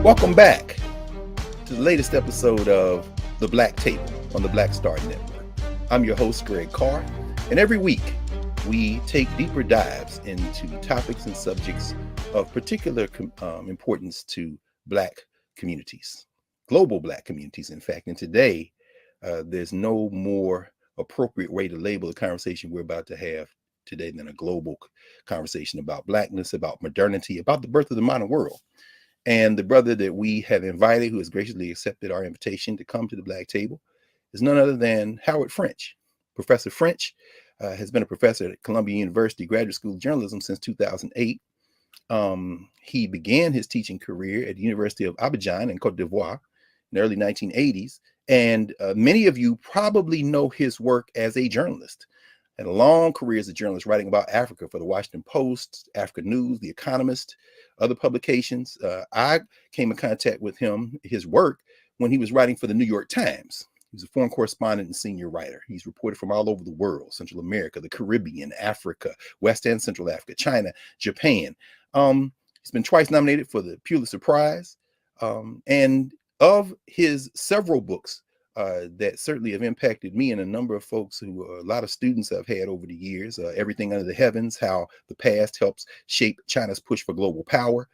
Welcome back to the latest episode of The Black Table on the Black Star Network. I'm your host, Greg Carr, and every week we take deeper dives into topics and subjects of particular importance to Black communities, global Black communities, in fact. And today, there's no more appropriate way to label the conversation we're about to have today than a global conversation about Blackness, about modernity, about the birth of the modern world. And the brother that we have invited, who has graciously accepted our invitation to come to the Black Table, is none other than Howard French. Professor French has been a professor at Columbia University Graduate School of Journalism since 2008. He began his teaching career at the University of Abidjan in Cote d'Ivoire in the early 1980s. And many of you probably know his work as a journalist. Had a long career as a journalist, writing about Africa for the Washington Post, Africa News, The Economist, other publications. I came in contact with his work, when he was writing for the New York Times. He was a foreign correspondent and senior writer. He's reported from all over the world: Central America, the Caribbean, Africa, West and Central Africa, China, Japan. He's been twice nominated for the Pulitzer Prize. And of his several books, that certainly have impacted me and a number of folks a lot of students I've had over the years. Everything Under the Heavens: How the Past Helps Shape China's Push for Global Power.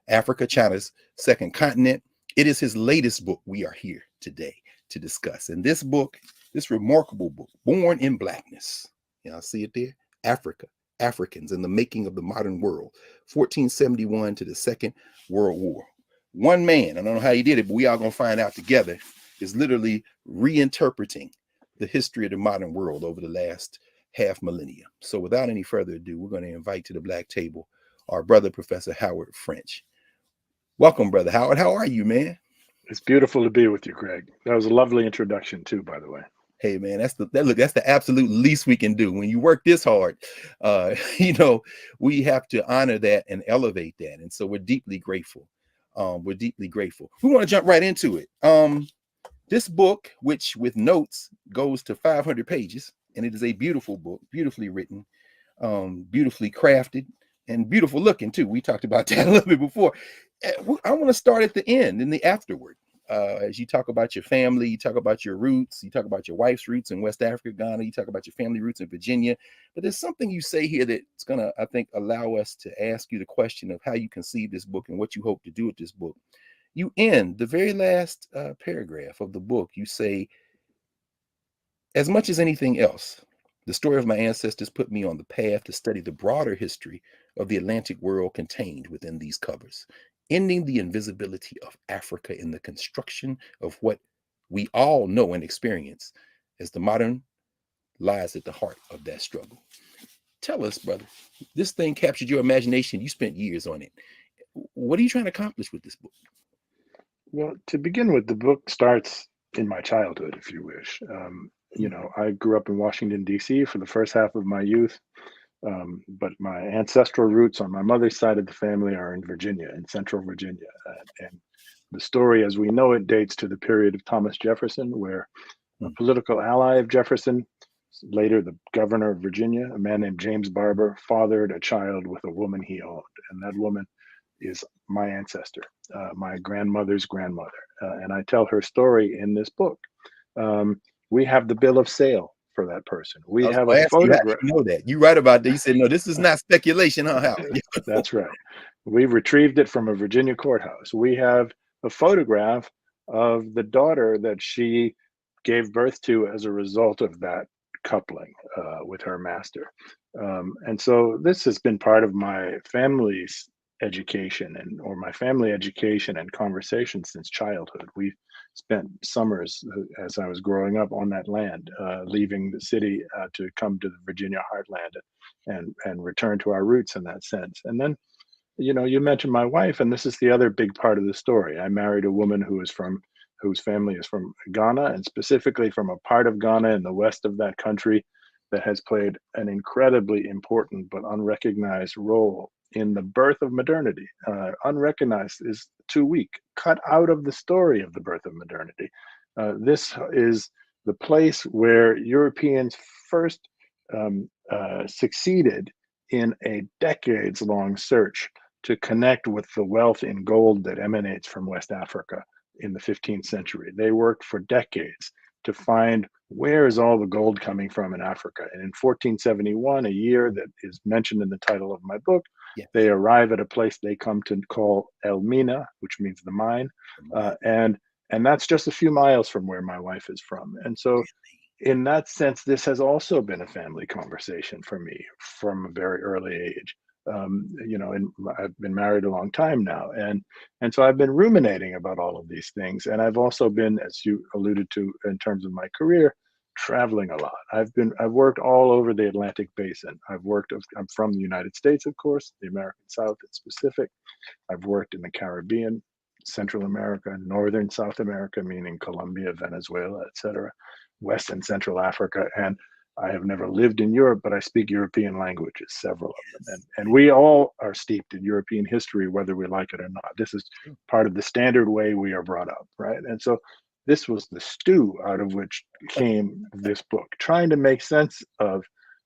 Africa, China's Second Continent. It is his latest book we are here today to discuss. And this book, this remarkable book, Born in Blackness. Y'all see it there? Africa, Africans, and the Making of the Modern World, 1471 to the Second World War. One man, I don't know how he did it, but we are going to find out together, is literally reinterpreting the history of the modern world over the last half millennia. So without any further ado, we're going to invite to the Black Table our brother, Professor Howard French. Welcome, Brother Howard. How are you, man? It's beautiful to be with you, Greg. That was a lovely introduction too, by the way. Hey, man, that's the absolute least we can do. When you work this hard, we have to honor that and elevate that. And so we're deeply grateful. We're deeply grateful. We want to jump right into it. This book, which with notes goes to 500 pages, and it is a beautiful book, beautifully written, beautifully crafted, and beautiful looking too. We talked about that a little bit before. I want to start at the end, in the afterword. As you talk about your family, you talk about your roots, you talk about your wife's roots in West Africa, Ghana, you talk about your family roots in Virginia. But there's something you say here that's going to, I think, allow us to ask you the question of how you conceived this book and what you hope to do with this book. You end the very last paragraph of the book. You say, as much as anything else, the story of my ancestors put me on the path to study the broader history of the Atlantic world contained within these covers, ending the invisibility of Africa in the construction of what we all know and experience as the modern lies at the heart of that struggle. Tell us, brother, this thing captured your imagination. You spent years on it. What are you trying to accomplish with this book? Well, to begin with, the book starts in my childhood, if you wish. I grew up in Washington, D.C. for the first half of my youth, but my ancestral roots on my mother's side of the family are in Virginia, in central Virginia. And the story as we know it dates to the period of Thomas Jefferson, where a political ally of Jefferson, later the governor of Virginia, a man named James Barber, fathered a child with a woman he owned. And that woman is my ancestor, my grandmother's grandmother. And I tell her story in this book. We have the bill of sale for that person. We have a photograph. You know that. You write about that. You said, no, this is not speculation, huh, Howard? That's right. We retrieved it from a Virginia courthouse. We have a photograph of the daughter that she gave birth to as a result of that coupling with her master. And so this has been part of my family's education or my family education and conversation since childhood. We spent summers as I was growing up on that land, leaving the city to come to the Virginia heartland and return to our roots in that sense. And then, you mentioned my wife, and this is the other big part of the story. I married a woman whose family is from Ghana, and specifically from a part of Ghana in the west of that country that has played an incredibly important but unrecognized role in the birth of modernity. Unrecognized is too weak, cut out of the story of the birth of modernity. This is the place where Europeans first succeeded in a decades-long search to connect with the wealth in gold that emanates from West Africa in the 15th century. They worked for decades to find where is all the gold coming from in Africa. And in 1471, a year that is mentioned in the title of my book, Yes. they arrive at a place they come to call El Mina, which means the mine. And that's just a few miles from where my wife is from. And so in that sense, this has also been a family conversation for me from a very early age. And I've been married a long time now, and so I've been ruminating about all of these things. And I've also been, as you alluded to, in terms of my career, traveling a lot. I've worked all over the Atlantic Basin. I'm from the United States, of course, the American South in specific. I've worked in the Caribbean, Central America, Northern South America, meaning Colombia, Venezuela, etc., West and Central Africa, and I have never lived in Europe, but I speak European languages, several of them. And we all are steeped in European history, whether we like it or not. This is part of the standard way we are brought up, right? And so this was the stew out of which came this book, trying to make sense of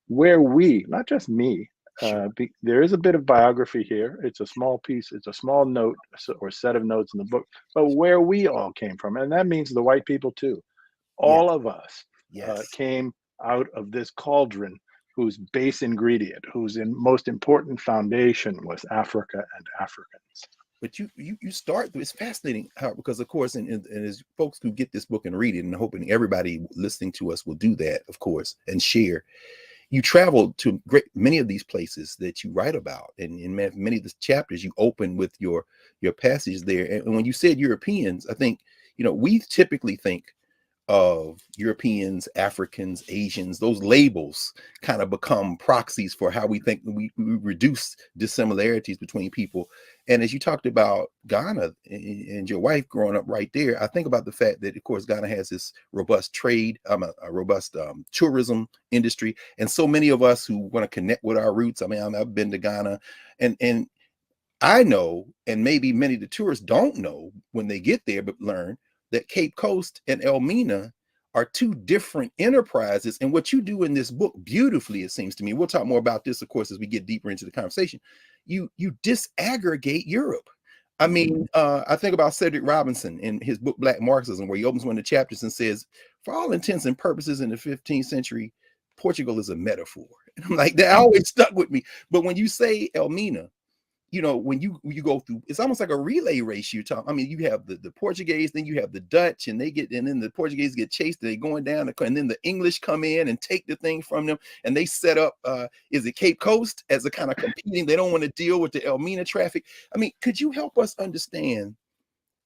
where we, not just me, there is a bit of biography here. It's a small piece, it's a small note or set of notes in the book, but where we all came from. And that means the white people too. All of us came out of this cauldron whose base ingredient, whose most important foundation was Africa and Africans. But you start, it's fascinating how, because of course, and as folks who get this book and read it, and hoping everybody listening to us will do that, of course, and share. You traveled to many of these places that you write about, and in many of the chapters you open with your passage there. And when you said Europeans, I think, we typically think of Europeans, Africans, Asians. Those labels kind of become proxies for how we think. We reduce dissimilarities between people. And as you talked about Ghana and your wife growing up right there, I think about the fact that, of course, Ghana has this robust trade, a robust tourism industry. And so many of us who want to connect with our roots, I've been to Ghana, and I know, and maybe many of the tourists don't know when they get there, but learn that Cape Coast and Elmina are two different enterprises. And what you do in this book beautifully, it seems to me, we'll talk more about this, of course, as we get deeper into the conversation, you disaggregate Europe. I mean, I think about Cedric Robinson in his book, Black Marxism, where he opens one of the chapters and says, for all intents and purposes in the 15th century, Portugal is a metaphor. And I'm like, that always stuck with me. But when you say Elmina, when you go through, it's almost like a relay race. You have the Portuguese, then you have the Dutch, and then the Portuguese get chased, and they're going down, and then the English come in and take the thing from them, and they set up, is it Cape Coast as a kind of competing? They don't want to deal with the Elmina traffic. Could you help us understand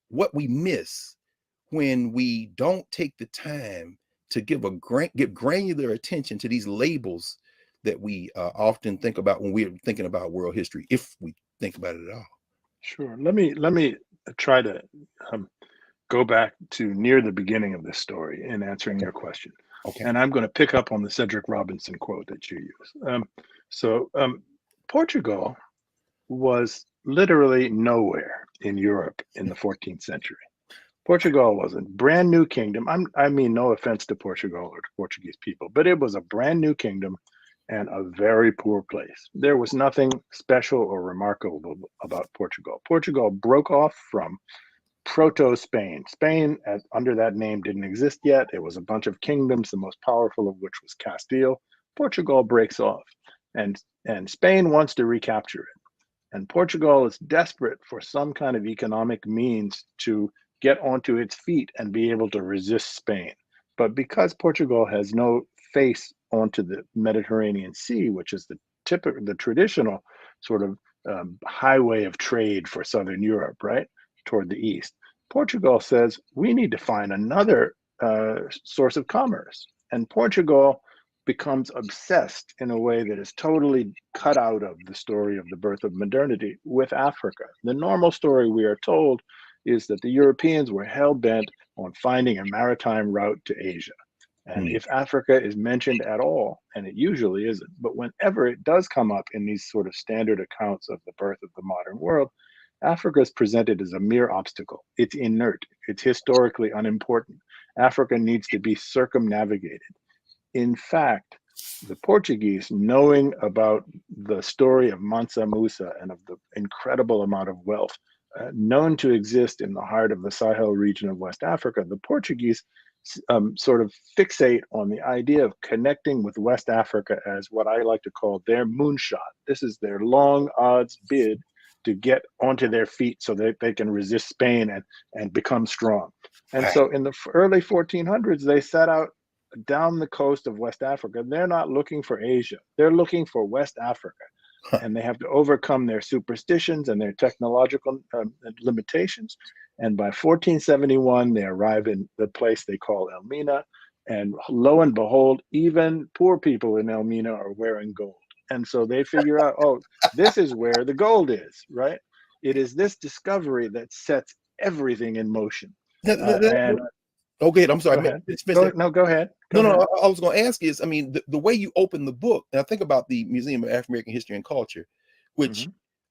what we miss when we don't take the time to give granular attention to these labels that we often think about when we're thinking about world history, if we think about it at all? Sure. Let me try to go back to near the beginning of this story in answering your question. Okay. And I'm going to pick up on the Cedric Robinson quote that you use. Portugal was literally nowhere in Europe in the 14th century. Portugal was a brand new kingdom. I mean, no offense to Portugal or to Portuguese people, but it was a brand new kingdom and a very poor place. There was nothing special or remarkable about Portugal. Portugal broke off from proto-Spain. Spain, under that name, didn't exist yet. It was a bunch of kingdoms, the most powerful of which was Castile. Portugal breaks off, and Spain wants to recapture it. And Portugal is desperate for some kind of economic means to get onto its feet and be able to resist Spain. But because Portugal has no face onto the Mediterranean Sea, which is the traditional sort of highway of trade for Southern Europe, right, toward the east, Portugal says, we need to find another source of commerce. And Portugal becomes obsessed in a way that is totally cut out of the story of the birth of modernity with Africa. The normal story we are told is that the Europeans were hell-bent on finding a maritime route to Asia. And if Africa is mentioned at all, and it usually isn't, but whenever it does come up in these sort of standard accounts of the birth of the modern world, Africa is presented as a mere obstacle. It's inert. It's historically unimportant. Africa needs to be circumnavigated. In fact, the Portuguese, knowing about the story of Mansa Musa and of the incredible amount of wealth known to exist in the heart of the Sahel region of West Africa, the Portuguese sort of fixate on the idea of connecting with West Africa as what I like to call their moonshot. This is their long odds bid to get onto their feet so that they can resist Spain and become strong. And Right. so in the early 1400s, they set out down the coast of West Africa. They're not looking for Asia. They're looking for West Africa. Huh. And they have to overcome their superstitions and their technological limitations. And by 1471, they arrive in the place they call Elmina. And lo and behold, even poor people in Elmina are wearing gold. And so they figure out, oh, this is where the gold is, right? It is this discovery that sets everything in motion. And Okay, I'm sorry. go ahead. Go Go ahead. No, no, I was going to ask is, I mean, the way you open the book, and I think about the Museum of African American History and Culture, which,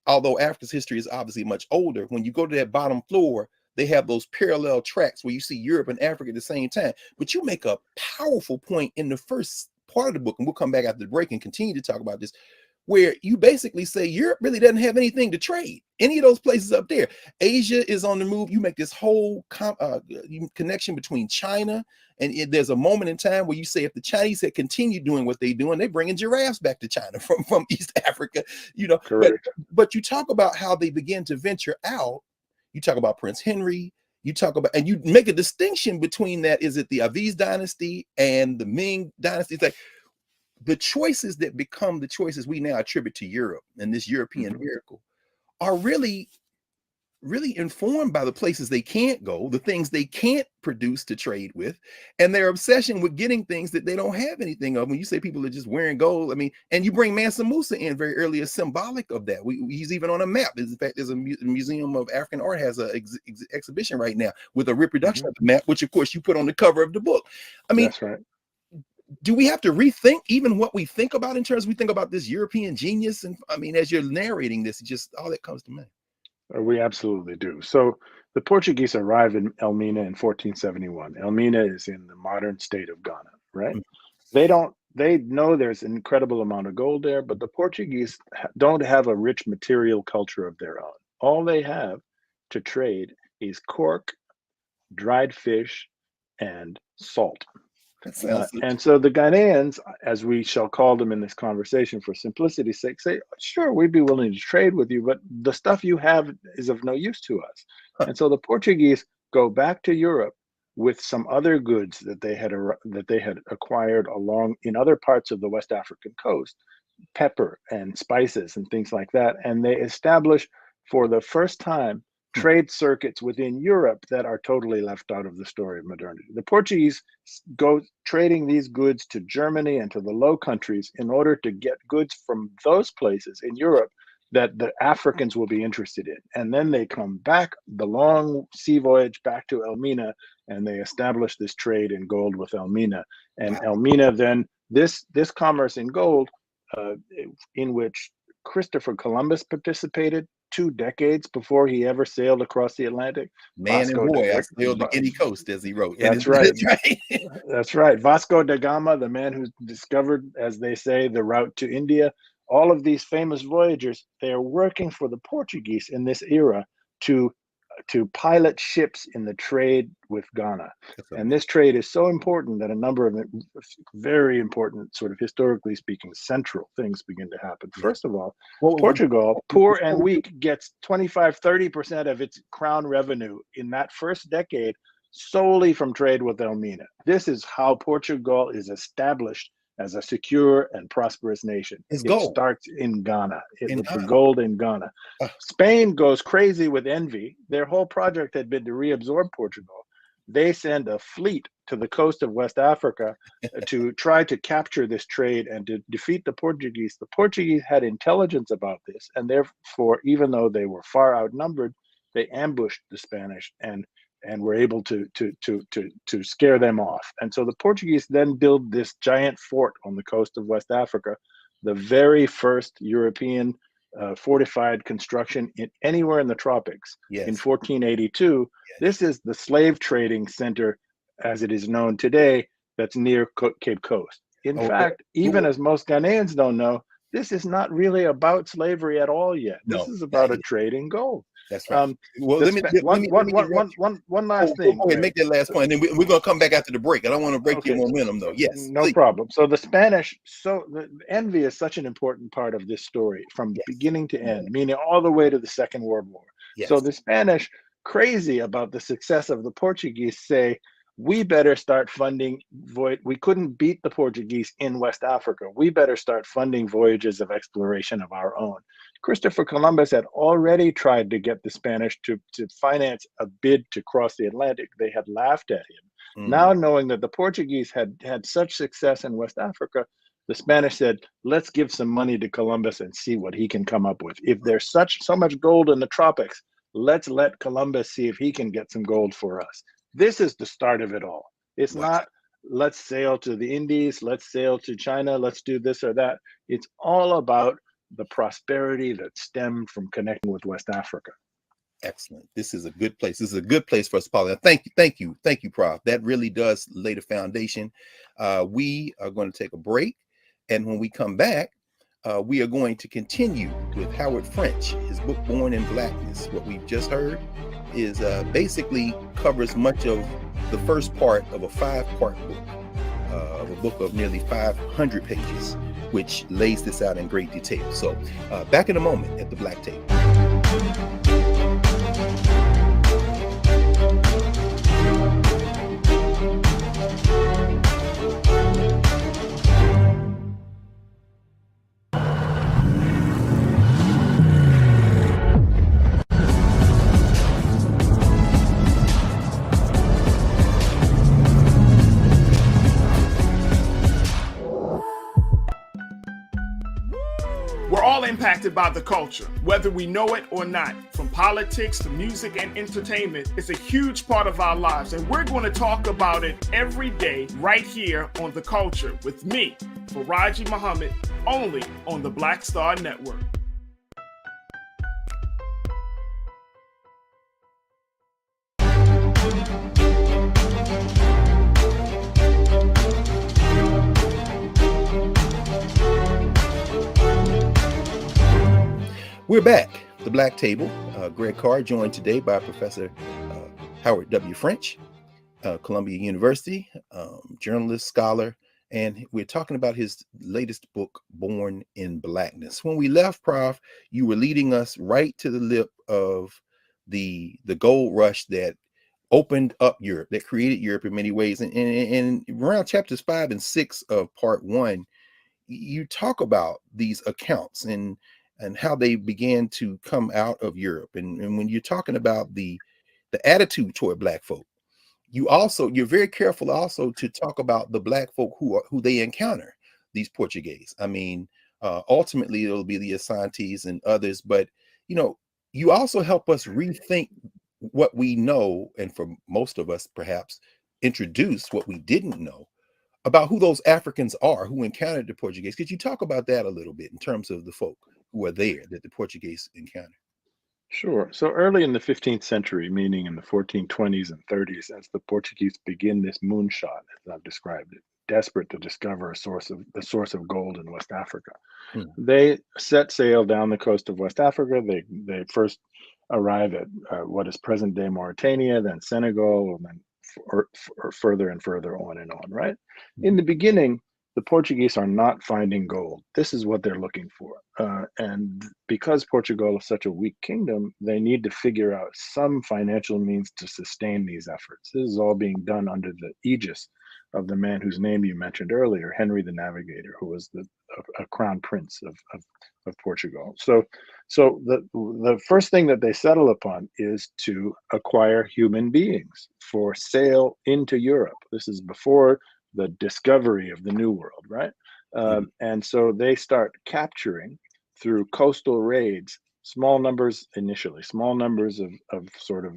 although Africa's history is obviously much older, when you go to that bottom floor, they have those parallel tracks where you see Europe and Africa at the same time. But you make a powerful point in the first part of the book, and we'll come back after the break and continue to talk about this, where you basically say Europe really doesn't have anything to trade. Any of those places up there. Asia is on the move. You make this whole connection between China, and there's a moment in time where you say if the Chinese had continued doing what they're doing, they're bringing giraffes back to China from East Africa, you know. But you talk about how they begin to venture out. You talk about Prince Henry. You talk about, and you make a distinction between that. Is it the Aviz dynasty and the Ming dynasty? It's like the choices that become the choices we now attribute to Europe and this European miracle are really informed by the places they can't go, the things they can't produce to trade with, and their obsession with getting things that they don't have anything of. When you say people are just wearing gold, I mean, and you bring Mansa Musa in very early as symbolic of that. He's even on a map. In fact, there's a Museum of African Art has an exhibition right now with a reproduction of the map, which of course you put on the cover of the book. I mean, that's right. Do we have to rethink even what we think about in terms we think about this European genius? And I mean, as you're narrating this, it's just all that comes to mind. We absolutely do. So the Portuguese arrive in Elmina in 1471. Elmina is in the modern state of Ghana, right? They know there's an incredible amount of gold there, but the Portuguese don't have a rich material culture of their own. All they have to trade is cork, dried fish, and salt. And so the Ghanaians, as we shall call them in this conversation for simplicity's sake, say, sure, we'd be willing to trade with you, but the stuff you have is of no use to us. And so the Portuguese go back to Europe with some other goods that they had acquired along in other parts of the West African coast, pepper and spices and things like that. And they establish for the first time trade circuits within Europe that are totally left out of the story of modernity. The Portuguese go trading these goods to Germany and to the Low Countries in order to get goods from those places in Europe that the Africans will be interested in. And then they come back, the long sea voyage back to Elmina, and they establish this trade in gold with Elmina. And Elmina then, this commerce in gold, in which Christopher Columbus participated 2 decades before he ever sailed across the Atlantic. Man and boy, I sailed the Guinea coast, as he wrote. That's right. That's right. Vasco da Gama, the man who discovered, as they say, the route to India. All of these famous voyagers, they are working for the Portuguese in this era to pilot ships in the trade with Ghana. And this trade is so important that a number of very important, sort of historically speaking, central things begin to happen. First of all, Portugal, poor and weak, gets 25-30% of its crown revenue in that first decade solely from trade with Elmina. This is how Portugal is established as a secure and prosperous nation. It starts in Ghana, the gold in Ghana. Spain goes crazy with envy. Their whole project had been to reabsorb Portugal. They send a fleet to the coast of West Africa to try to capture this trade and to defeat the Portuguese. The Portuguese had intelligence about this, and therefore, even though they were far outnumbered, they ambushed the Spanish and were able to scare them off. And so the Portuguese then build this giant fort on the coast of West Africa, the very first European fortified construction anywhere in the tropics. In 1482. This is the slave trading center, as it is known today, that's near Cape Coast. In Oh, fact, even as most Ghanaians don't know, this is not really about slavery at all yet. This no, is not about a yet. trade in gold. That's right. Well, The let me spe- let me let me interrupt you. one Oh, last go thing, ahead, Greg. make that last point, and then we're gonna come back after the break. I don't want to break your Okay, momentum, though. Yes, no please. problem. So the Spanish, so the envy is such an important part of this story from Yes, beginning to end, meaning all the way to the Second World War. So yes. the Spanish, crazy about the success of the Portuguese, say, we better start funding we couldn't beat the Portuguese in West Africa. We better start funding voyages of exploration of our own. Christopher Columbus had already tried to get the Spanish to finance a bid to cross the Atlantic. They had laughed at him. Mm, Now, knowing that the Portuguese had such success in West Africa, the Spanish said, let's give some money to Columbus and see what he can come up with. If there's so much gold in the tropics, let's let Columbus see if he can get some gold for us. This is the start of it all. It's wow. not, let's sail to the Indies, let's sail to China, let's do this or that. It's all about the prosperity that stemmed from connecting with West Africa. Excellent. This is a good place. This is a good place for us, Paul. Thank you, Prof. That really does lay the foundation. We are going to take a break, and when we come back, we are going to continue with Howard French, his book "Born in Blackness." What we've just heard is basically covers much of the first part of a 5-part book, a book of nearly 500 pages, which lays this out in great detail. So, back in a moment at the Black Table. We're all impacted by the culture, whether we know it or not. From politics to music and entertainment, it's a huge part of our lives, and we're going to talk about it every day right here on The Culture with me, Faraji Muhammad, only on the Black Star Network. We're back. The Black Table. Greg Carr, joined today by Professor Howard W. French, Columbia University, journalist, scholar, and we're talking about his latest book, Born in Blackness. When we left, Prof, you were leading us right to the lip of the gold rush that opened up Europe, that created Europe in many ways. And around chapters 5 and 6 of part 1, you talk about these accounts and how they began to come out of Europe. And when you're talking about the attitude toward Black folk, you're very careful also to talk about the Black folk who they encounter, these Portuguese. I mean, ultimately it'll be the Asantes and others, but you also help us rethink what we know, and for most of us perhaps introduce what we didn't know about who those Africans are who encountered the Portuguese. Could you talk about that a little bit in terms of the folk who are there that the Portuguese encountered? Sure. So early in the 15th century, meaning in the 1420s and 30s, as the Portuguese begin this moonshot, as I've described it, desperate to discover the source of gold in West Africa, Hmm. they set sail down the coast of West Africa. They first arrive at what is present day Mauritania, then Senegal, and then further and further on and on, right? In the beginning, the Portuguese are not finding gold. This is what they're looking for. And because Portugal is such a weak kingdom, they need to figure out some financial means to sustain these efforts. This is all being done under the aegis of the man whose name you mentioned earlier, Henry the Navigator, who was a crown prince of Portugal. So the first thing that they settle upon is to acquire human beings for sale into Europe. This is before the discovery of the New World, right? And so they start capturing through coastal raids, small numbers initially, small numbers of sort of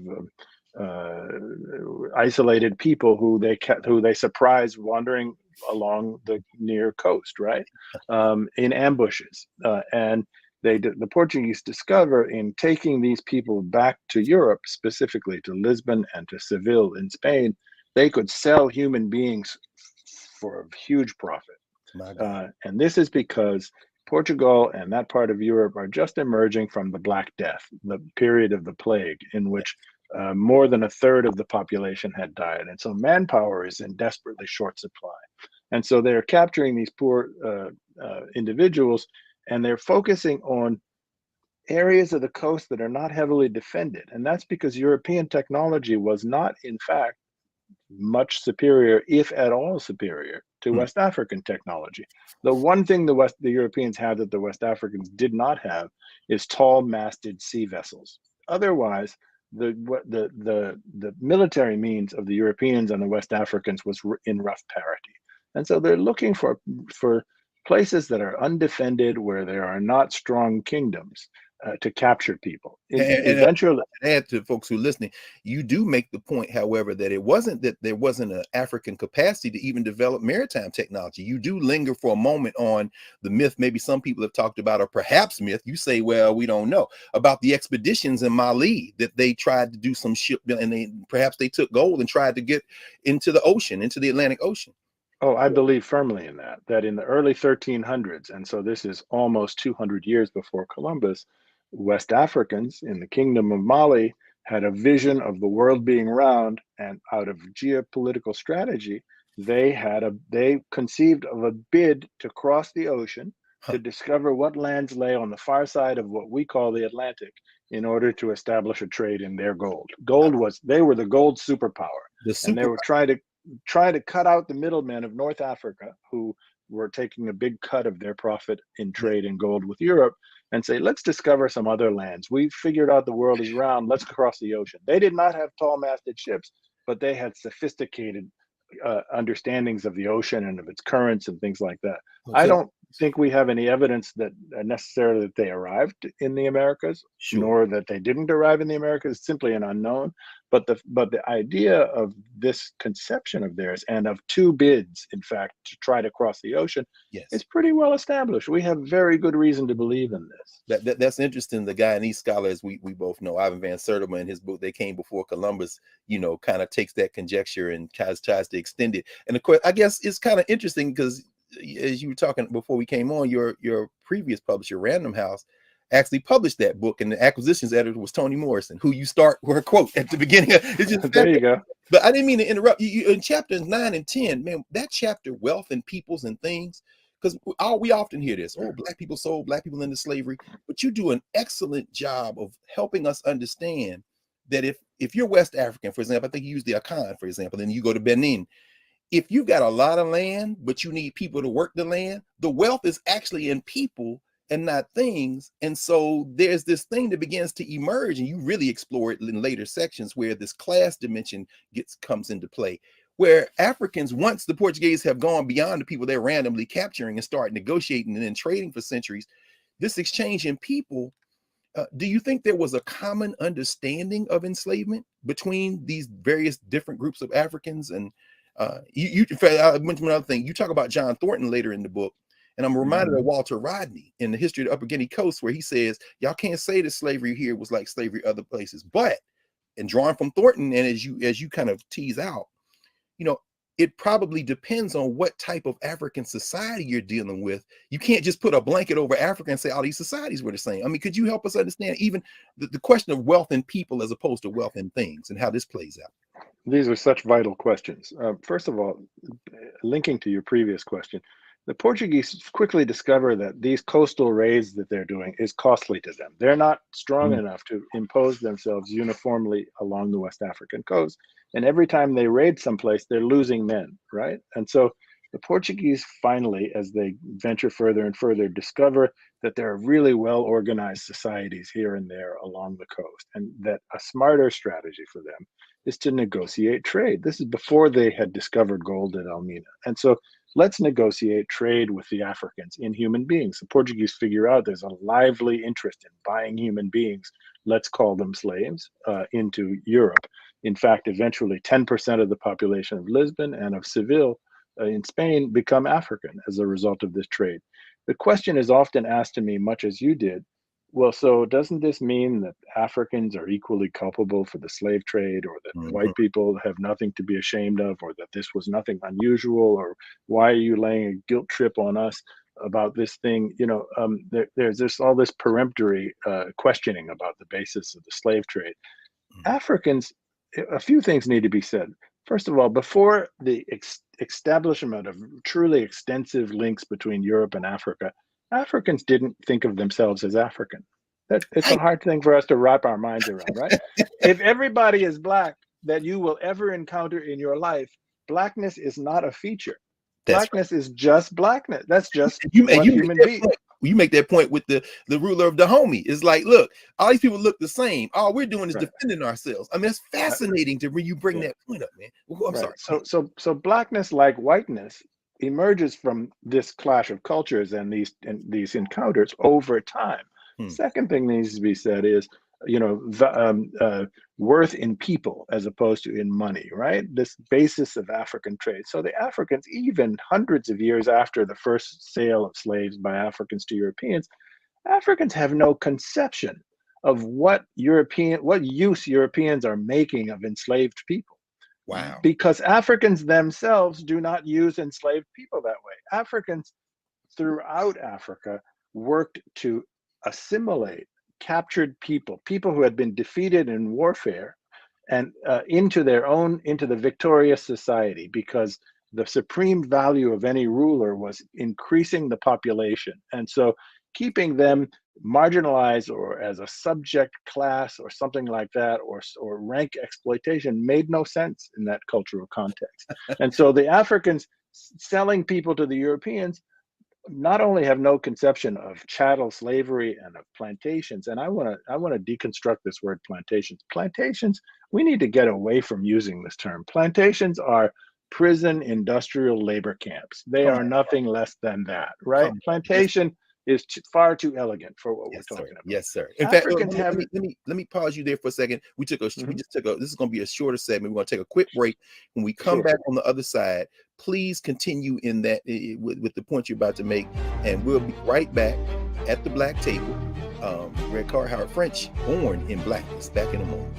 isolated people who they surprise wandering along the near coast, right? In ambushes, and the Portuguese discover in taking these people back to Europe, specifically to Lisbon and to Seville in Spain, they could sell human beings for a huge profit. My God. And this is because Portugal and that part of Europe are just emerging from the Black Death, the period of the plague in which more than a third of the population had died. And so manpower is in desperately short supply. And so they're capturing these poor individuals, and they're focusing on areas of the coast that are not heavily defended. And that's because European technology was not, in fact, much superior, if at all superior, to West African technology. The one thing the Europeans had that the West Africans did not have is tall-masted sea vessels. Otherwise, the military means of the Europeans and the West Africans was in rough parity. And so they're looking for places that are undefended, where there are not strong kingdoms, to capture people. Eventually, add to folks who are listening, you do make the point, however, that it wasn't that there wasn't an African capacity to even develop maritime technology. You do linger for a moment on the myth, maybe some people have talked about, or perhaps myth, you say, well, we don't know, about the expeditions in Mali that they tried to do some ship, and perhaps they took gold and tried to get into the ocean, into the Atlantic Ocean. Oh, I believe firmly in that in the early 1300s, and so this is almost 200 years before Columbus, West Africans in the Kingdom of Mali had a vision of the world being round, and out of geopolitical strategy, they conceived of a bid to cross the ocean to discover what lands lay on the far side of what we call the Atlantic, in order to establish a trade in their gold. They were the gold superpower, and they were trying to cut out the middlemen of North Africa, who were taking a big cut of their profit in trade in gold with Europe, and say, let's discover some other lands. We've figured out the world is round. Let's cross the ocean. They did not have tall-masted ships, but they had sophisticated understandings of the ocean and of its currents and things like that. Okay. I don't think we have any evidence that necessarily that they arrived in the Americas, nor that they didn't arrive in the Americas. It's simply an unknown. But the idea of this conception of theirs, and of two bids, in fact, to try to cross the ocean, is pretty well established. We have very good reason to believe in this. That's interesting. The Guyanese scholars, we both know, Ivan Van Sertima, in his book, They Came Before Columbus, kind of takes that conjecture and tries to extend it. And of course, I guess it's kind of interesting because, as you were talking before we came on, your previous publisher, Random House, actually published that book, and the acquisitions editor was Toni Morrison, who you start with a quote at the beginning. It's just there you go. But I didn't mean to interrupt you. In chapters 9 and 10, man, that chapter, Wealth and Peoples and Things, because we often hear this, Black people sold, Black people into slavery, but you do an excellent job of helping us understand that if you're West African, for example, I think you use the Akan, for example, then you go to Benin. If you've got a lot of land, but you need people to work the land, the wealth is actually in people and not things. And so there's this thing that begins to emerge, and you really explore it in later sections, where this class dimension comes into play, where Africans, once the Portuguese have gone beyond the people they're randomly capturing and start negotiating and then trading for centuries, this exchange in people, do you think there was a common understanding of enslavement between these various different groups of Africans? And I mentioned another thing. You talk about John Thornton later in the book, and I'm reminded of Walter Rodney in The History of the Upper Guinea Coast, where he says, y'all can't say that slavery here was like slavery other places, but, and drawing from Thornton, and as you kind of tease out, it probably depends on what type of African society you're dealing with. You can't just put a blanket over Africa and say all these societies were the same. I mean, could you help us understand even the question of wealth and people as opposed to wealth and things, and how this plays out? These are such vital questions. First of all, linking to your previous question, the Portuguese quickly discover that these coastal raids that they're doing is costly to them. They're not strong enough to impose themselves uniformly along the West African coast. And every time they raid someplace, they're losing men, right? And so the Portuguese finally, as they venture further and further, discover that there are really well-organized societies here and there along the coast, and that a smarter strategy for them is to negotiate trade. This is before they had discovered gold at Elmina. And so let's negotiate trade with the Africans in human beings. The Portuguese figure out there's a lively interest in buying human beings, let's call them slaves, into Europe. In fact, eventually 10% of the population of Lisbon and of Seville in Spain become African as a result of this trade. The question is often asked to me, much as you did, Well, so doesn't this mean that Africans are equally culpable for the slave trade, or that white people have nothing to be ashamed of, or that this was nothing unusual, or why are you laying a guilt trip on us about this thing? There's just all this peremptory questioning about the basis of the slave trade. Africans, a few things need to be said. First of all, before the establishment of truly extensive links between Europe and Africa, Africans didn't think of themselves as African. It's a hard thing for us to wrap our minds around, right? If everybody is Black that you will ever encounter in your life, Blackness is not a feature. Blackness is just Blackness. That's just what human beings. You make that point with the ruler of Dahomey. It's like, look, all these people look the same. All we're doing is defending ourselves. I mean, it's fascinating to when you bring that point up, man. Well, I'm sorry. So Blackness, like whiteness, emerges from this clash of cultures and these encounters over time. Second thing that needs to be said is, worth in people as opposed to in money, right? This basis of African trade. So the Africans, even hundreds of years after the first sale of slaves by Africans to Europeans, Africans have no conception of what use Europeans are making of enslaved people. Wow. Because Africans themselves do not use enslaved people that way. Africans throughout Africa worked to assimilate captured people who had been defeated in warfare, and into the victorious society, because the supreme value of any ruler was increasing the population. And so keeping them marginalized or as a subject class or something like that, or rank exploitation, made no sense in that cultural context. And so the Africans selling people to the Europeans not only have no conception of chattel slavery and of plantations, and I want to deconstruct this word plantations. Plantations, we need to get away from using this term. Plantations are prison industrial labor camps. They are nothing less than that, right? Plantation is far too elegant for what we're talking about. Yes, sir. In fact, let me pause you there for a second. We just took this is going to be a shorter segment. We're going to take a quick break. When we come back on the other side, please continue in that with the point you're about to make, and we'll be right back at the Black Table. Greg Carr, Howard French, born in Blackness. Back in a moment.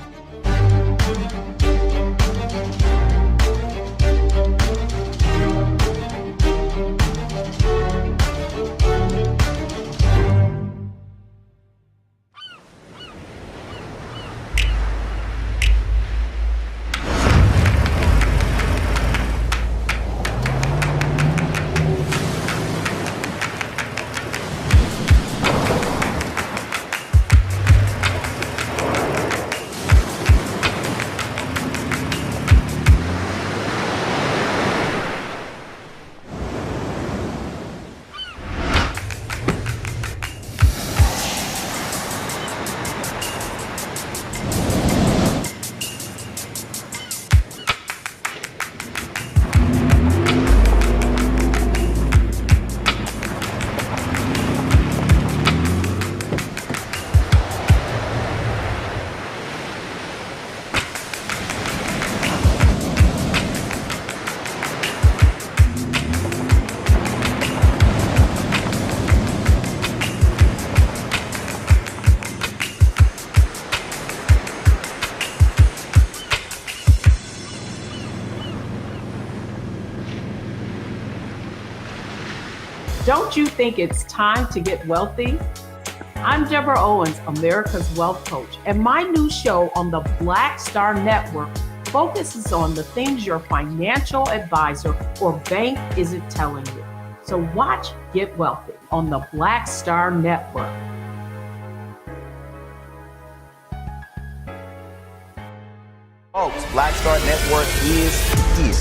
Don't you think it's time to get wealthy? I'm Deborah Owens, America's Wealth Coach, and my new show on the Black Star Network focuses on the things your financial advisor or bank isn't telling you. So watch Get Wealthy on the Black Star Network. Folks, Black Star Network is here.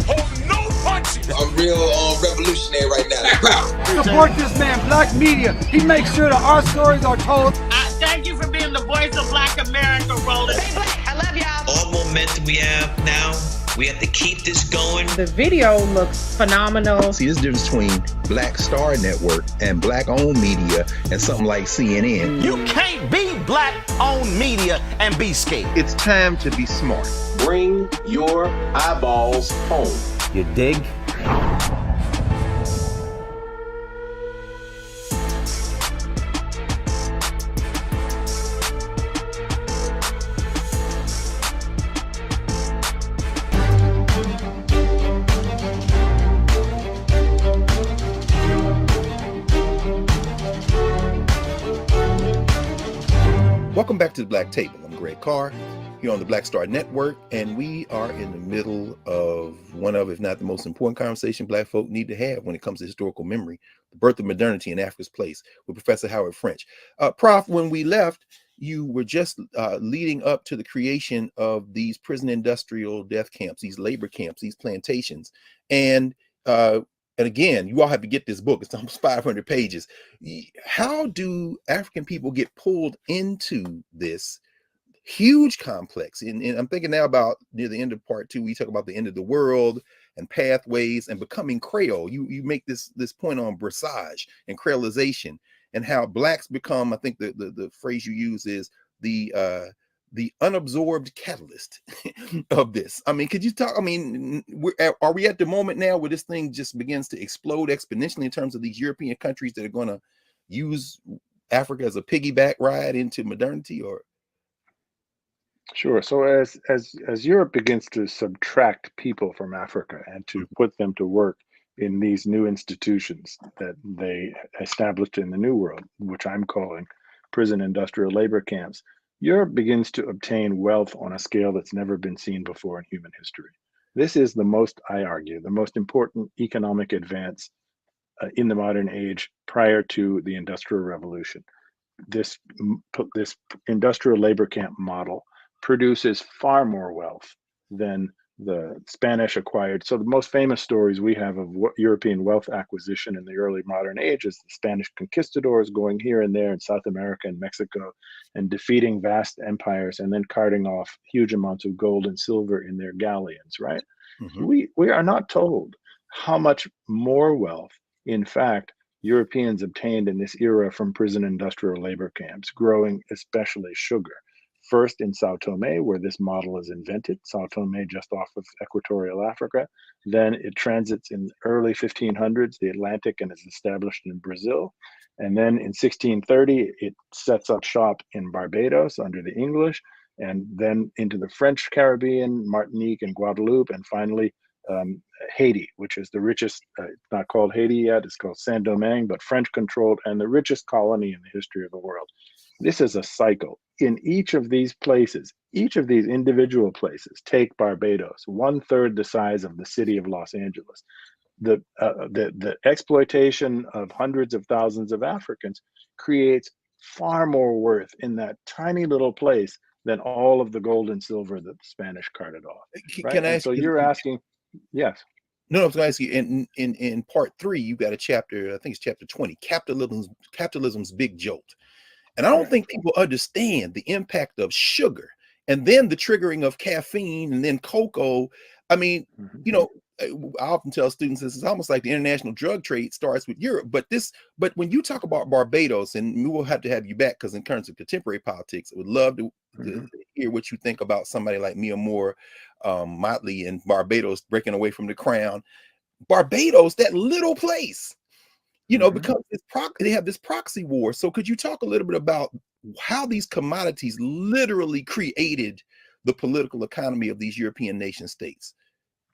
Oh, no punches! I'm real revolutionary right now. Support this man, Black Media. He makes sure that our stories are told. Thank you for being the voice of Black America, Roland. Stay black. I love y'all. All momentum we have now, we have to keep this going. The video looks phenomenal. See, there's a difference between Black Star Network and Black-owned media and something like CNN. You can't be Black-owned media and be scared. It's time to be smart. Bring your eyeballs home. You dig? Welcome back to the Black Table. I'm Greg Carr here on the Black Star Network, and we are in the middle of one of, if not the most important conversation Black folk need to have when it comes to historical memory, the birth of modernity in Africa's place, with Professor Howard French. Prof, when we left, you were just leading up to the creation of these prison industrial death camps, these labor camps, these plantations. And again, you all have to get this book. It's almost 500 pages. How do African people get pulled into this huge complex? And I'm thinking now about near the end of part 2, we talk about the end of the world and pathways and becoming Creole. You make this point on brassage and creolization and how Blacks become, I think the phrase you use is the unabsorbed catalyst of this. I mean, could you talk? I mean, are we at the moment now where this thing just begins to explode exponentially in terms of these European countries that are going to use Africa as a piggyback ride into modernity? Or Sure. So as Europe begins to subtract people from Africa and to put them to work in these new institutions that they established in the New World, which I'm calling prison industrial labor camps, Europe begins to obtain wealth on a scale that's never been seen before in human history. This is the most, I argue, the most important economic advance in the modern age prior to the Industrial Revolution. This industrial labor camp model produces far more wealth than the Spanish acquired. So the most famous stories we have of European wealth acquisition in the early modern age is the Spanish conquistadors going here and there in South America and Mexico and defeating vast empires and then carting off huge amounts of gold and silver in their galleons, right? Mm-hmm. We are not told how much more wealth, in fact, Europeans obtained in this era from prison industrial labor camps, growing especially sugar. First in Sao Tome, where this model is invented, Sao Tome just off of equatorial Africa. Then it transits in the early 1500s, the Atlantic, and is established in Brazil. And then in 1630, it sets up shop in Barbados under the English, and then into the French Caribbean, Martinique and Guadeloupe, and finally Haiti, which is the richest, it's not called Haiti yet, it's called Saint-Domingue, but French-controlled and the richest colony in the history of the world. This is a cycle. In each of these places, each of these individual places, take Barbados, 1/3 the size of the city of Los Angeles. The exploitation of hundreds of thousands of Africans creates far more worth in that tiny little place than all of the gold and silver that the Spanish carted off. Right? Can I ask so you, you're asking, yes. No, I was going to ask you, in part 3, you got a chapter, I think it's chapter 20, capitalism's big jolt. And I don't think people understand the impact of sugar and then the triggering of caffeine and then cocoa. I mean, you know, I often tell students this is almost like the international drug trade starts with Europe. But when you talk about Barbados, and we will have to have you back because in terms of contemporary politics, I would love to hear what you think about somebody like Mia Moore Motley in Barbados breaking away from the crown. Barbados, that little place, you know, because they have this proxy war. So could you talk a little bit about how these commodities literally created the political economy of these European nation states?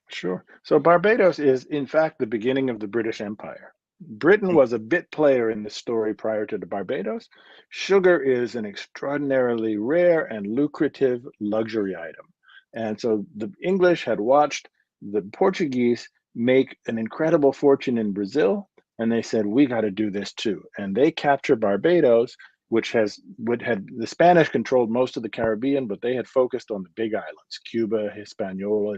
Sure. So Barbados is, in fact, the beginning of the British Empire. Britain was a bit player in this story prior to the Barbados. Sugar is an extraordinarily rare and lucrative luxury item. And so the English had watched the Portuguese make an incredible fortune in Brazil. And they said, we got to do this too. And they captured Barbados, which had the Spanish controlled most of the Caribbean, but they had focused on the big islands, Cuba, Hispaniola,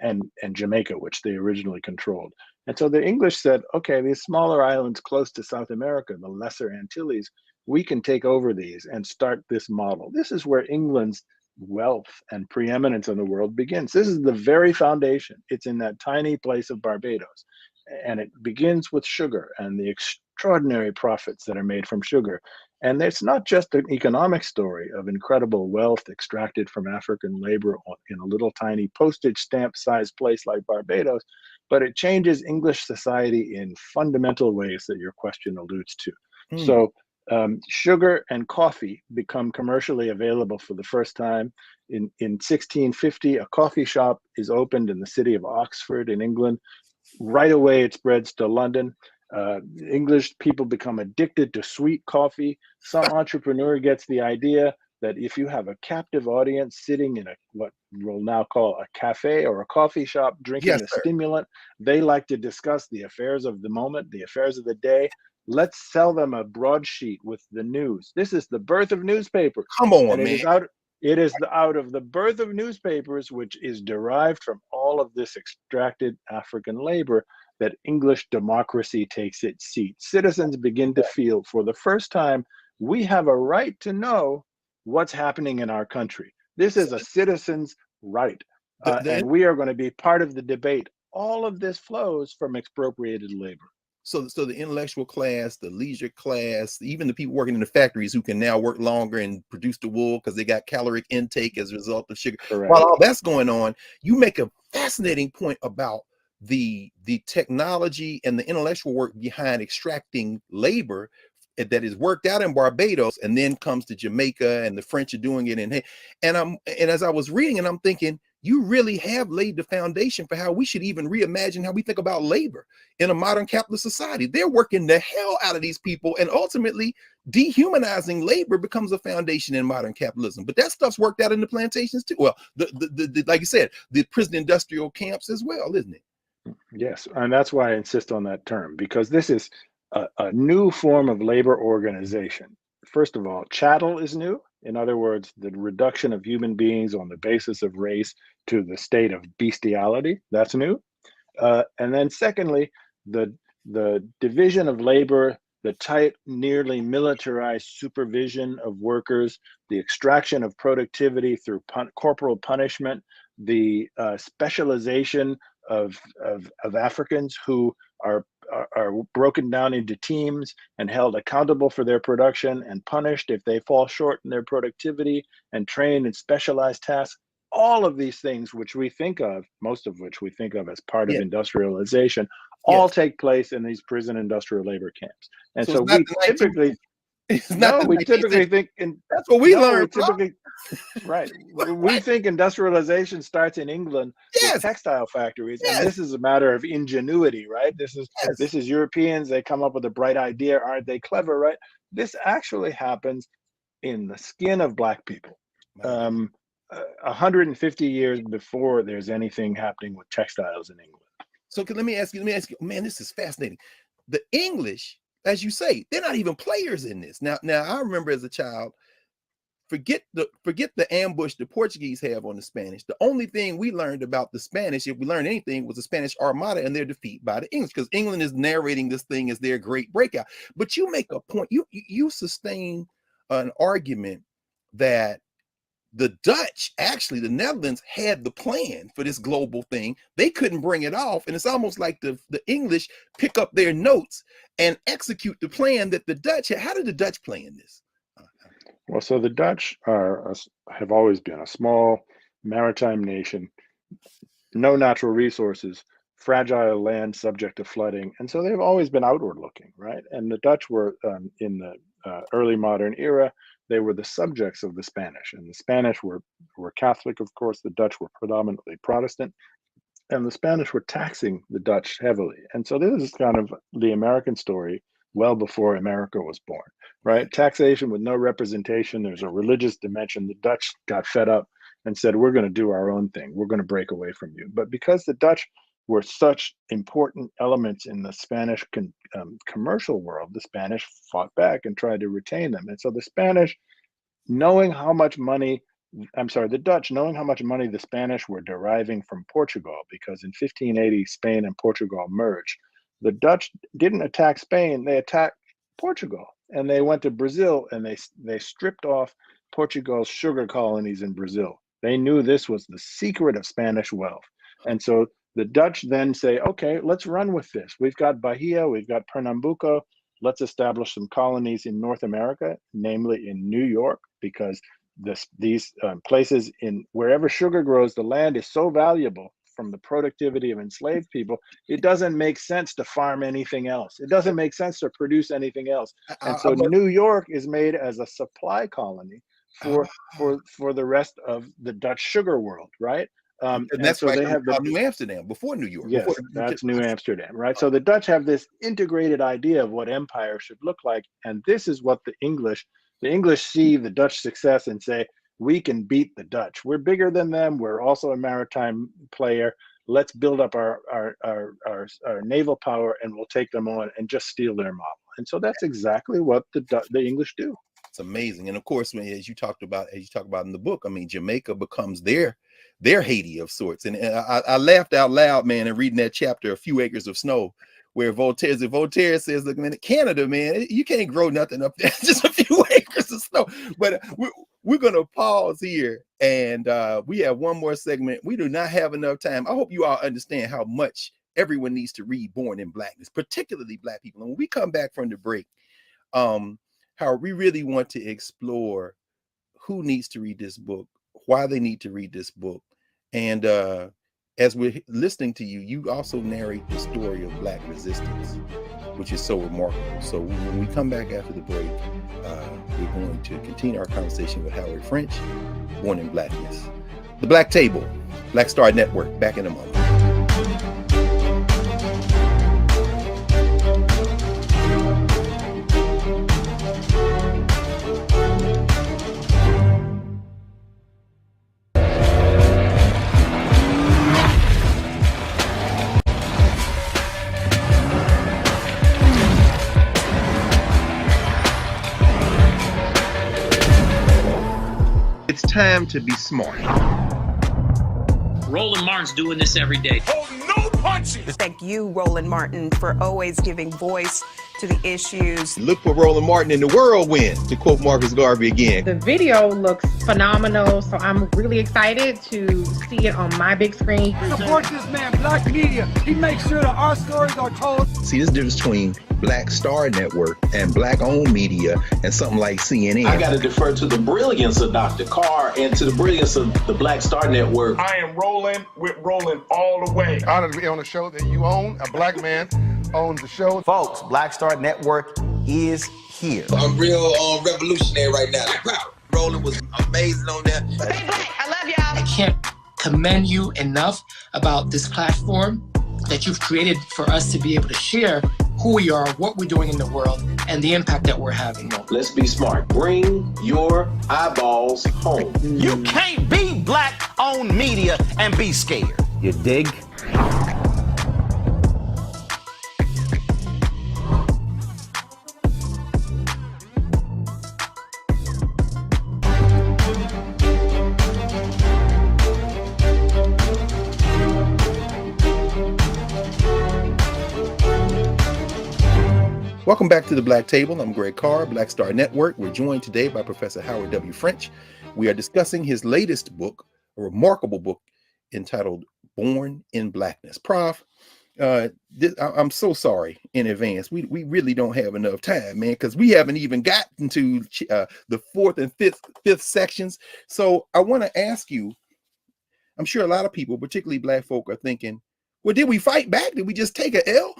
and Jamaica, which they originally controlled. And so the English said, okay, these smaller islands close to South America, the Lesser Antilles, we can take over these and start this model. This is where England's wealth and preeminence in the world begins. This is the very foundation. It's in that tiny place of Barbados. And it begins with sugar and the extraordinary profits that are made from sugar. And it's not just an economic story of incredible wealth extracted from African labor in a little tiny postage stamp sized place like Barbados, but it changes English society in fundamental ways that your question alludes to. So sugar and coffee become commercially available for the first time. In 1650, a coffee shop is opened in the city of Oxford in England. Right away, it spreads to London. English people become addicted to sweet coffee. Some entrepreneur gets the idea, that if you have a captive audience sitting in what we'll now call a cafe or a coffee shop drinking Yes, a sir. stimulant, they like to discuss the affairs of the moment, the affairs of the day. Let's sell them a broadsheet with the news. This is the birth of newspapers. Come on, And man. it is out of the birth of newspapers, which is derived from all of this extracted African labor, that English democracy takes its seat. Citizens begin to feel for the first time, we have a right to know what's happening in our country. This is a citizen's right. And we are going to be part of the debate. All of this flows from expropriated labor. So the intellectual class, the leisure class, even the people working in the factories who can now work longer and produce the wool because they got caloric intake as a result of sugar. Correct. While all that's going on, you make a fascinating point about the technology and the intellectual work behind extracting labor that is worked out in Barbados and then comes to Jamaica, and the French are doing it. And as I was reading, and I'm thinking, you really have laid the foundation for how we should even reimagine how we think about labor in a modern capitalist society. They're working the hell out of these people, and ultimately dehumanizing labor becomes a foundation in modern capitalism. But that stuff's worked out in the plantations too. Well, the like you said, the prison industrial camps as well, isn't it? Yes, and that's why I insist on that term, because this is a new form of labor organization. First of all, chattel is new. In other words, the reduction of human beings on the basis of race to the state of bestiality, that's new. And then secondly, the division of labor, the tight, nearly militarized supervision of workers, the extraction of productivity through corporal punishment, the specialization of Africans who are broken down into teams and held accountable for their production and punished if they fall short in their productivity, and trained in specialized tasks. All of these things, which we think of, most of which we think of as part of industrialization, all take place in these prison industrial labor camps. And so we typically think that's what we learned. Right. We think industrialization starts in England with textile factories, and this is a matter of ingenuity, right? This is Europeans. They come up with a bright idea. Aren't they clever, right? This actually happens in the skin of Black people. 150 years before there's anything happening with textiles in England. So let me ask you, man, this is fascinating. The English, as you say, they're not even players in this. Now I remember as a child, forget the ambush the Portuguese have on the Spanish. The only thing we learned about the Spanish, if we learned anything, was the Spanish Armada and their defeat by the English, because England is narrating this thing as their great breakout. But you make a point, you sustain an argument that the Dutch, actually the Netherlands, had the plan for this global thing. They couldn't bring it off, and it's almost like the English pick up their notes and execute the plan that the Dutch had. How did the Dutch play in this? Well, so the Dutch have always been a small maritime nation, no natural resources, fragile land subject to flooding. And so they've always been outward looking, right? And the Dutch were, in the early modern era, they were the subjects of the Spanish. And the Spanish were Catholic, of course. The Dutch were predominantly Protestant. And the Spanish were taxing the Dutch heavily. And so this is kind of the American story well before America was born, right? Taxation with no representation. There's a religious dimension. The Dutch got fed up and said, we're going to do our own thing. We're going to break away from you. But because the Dutch were such important elements in the Spanish commercial world, the Spanish fought back and tried to retain them. And so the Spanish, knowing how much money, the Dutch, knowing how much money the Spanish were deriving from Portugal, because in 1580, Spain and Portugal merged. The Dutch didn't attack Spain, they attacked Portugal. And they went to Brazil and they stripped off Portugal's sugar colonies in Brazil. They knew this was the secret of Spanish wealth. And so the Dutch then say, okay, let's run with this. We've got Bahia, we've got Pernambuco. Let's establish some colonies in North America, namely in New York, because these places in wherever sugar grows, the land is so valuable from the productivity of enslaved people, it doesn't make sense to farm anything else. It doesn't make sense to produce anything else. And so New York is made as a supply colony for the rest of the Dutch sugar world, right? And that's why they have New Amsterdam before New York. Yes, that's New Amsterdam, right? So the Dutch have this integrated idea of what empire should look like. And this is what the English The English see the Dutch success and say, we can beat the Dutch. We're bigger than them. We're also a maritime player. Let's build up our naval power, and we'll take them on and just steal their model. And so that's exactly what the English do. It's amazing. And of course, as you talk about in the book, I mean, Jamaica becomes their Haiti of sorts. And I laughed out loud, man, in reading that chapter, A Few Acres of Snow, where Voltaire says, look, man, Canada, man, you can't grow nothing up there, just a few acres of snow. But we're going to pause here, and we have one more segment. We do not have enough time. I hope you all understand how much everyone needs to read Born in Blackness, particularly Black people. And when we come back from the break, how we really want to explore who needs to read this book, why they need to read this book. And as we're listening to you, you also narrate the story of Black resistance, which is so remarkable. So when we come back after the break, we're going to continue our conversation with Howard French, Born in Blackness. The Black Table, Black Star Network, back in a moment. It's time to be smart. Roland Martin's doing this every day. Oh, no punches! Thank you, Roland Martin, for always giving voice to the issues. Look for Roland Martin in the whirlwind, to quote Marcus Garvey again. The video looks phenomenal, so I'm really excited to see it on my big screen. Support this man, Black Media. He makes sure that our stories are told. See, this difference between Black Star Network and Black-owned media and something like CNN. I got to defer to the brilliance of Dr. Carr and to the brilliance of the Black Star Network. I am rolling with Roland all the way. Honored to be on a show that you own. A Black man owns the show. Folks, Black Star Network is here. I'm real revolutionary right now. Roland was amazing on that. Stay Black. I love y'all. I can't commend you enough about this platform that you've created for us to be able to share who we are, what we're doing in the world, and the impact that we're having. Let's be smart. Bring your eyeballs home. You can't be Black-owned media and be scared. You dig? Welcome back to the Black Table. I'm Greg Carr, Black Star Network. We're joined today by Professor Howard W. French. We are discussing his latest book, a remarkable book entitled Born in Blackness. Prof, I'm so sorry in advance. We really don't have enough time, man, because we haven't even gotten to the fourth and fifth sections. So I want to ask you, I'm sure a lot of people, particularly Black folk, are thinking, well, did we fight back? Did we just take an L?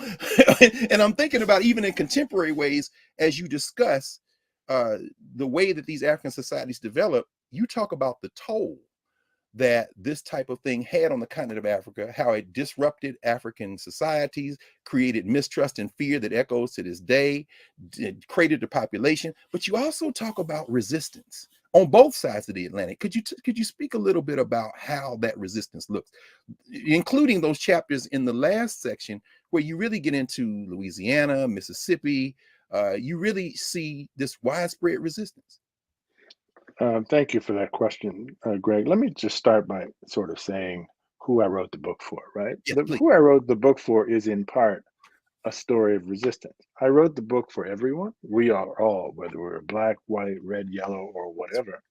And I'm thinking about, even in contemporary ways, as you discuss the way that these African societies develop, you talk about the toll that this type of thing had on the continent of Africa, how it disrupted African societies, created mistrust and fear that echoes to this day, created the population. But you also talk about resistance on both sides of the Atlantic. Could you speak a little bit about how that resistance looks, including those chapters in the last section where you really get into Louisiana, Mississippi? You really see this widespread resistance. Thank you for that question, Greg. Let me just start by sort of saying who I wrote the book for, right? Yes, who I wrote the book for is in part a story of resistance. I wrote the book for everyone. We are all, whether we're black, white, red, yellow, or whatever,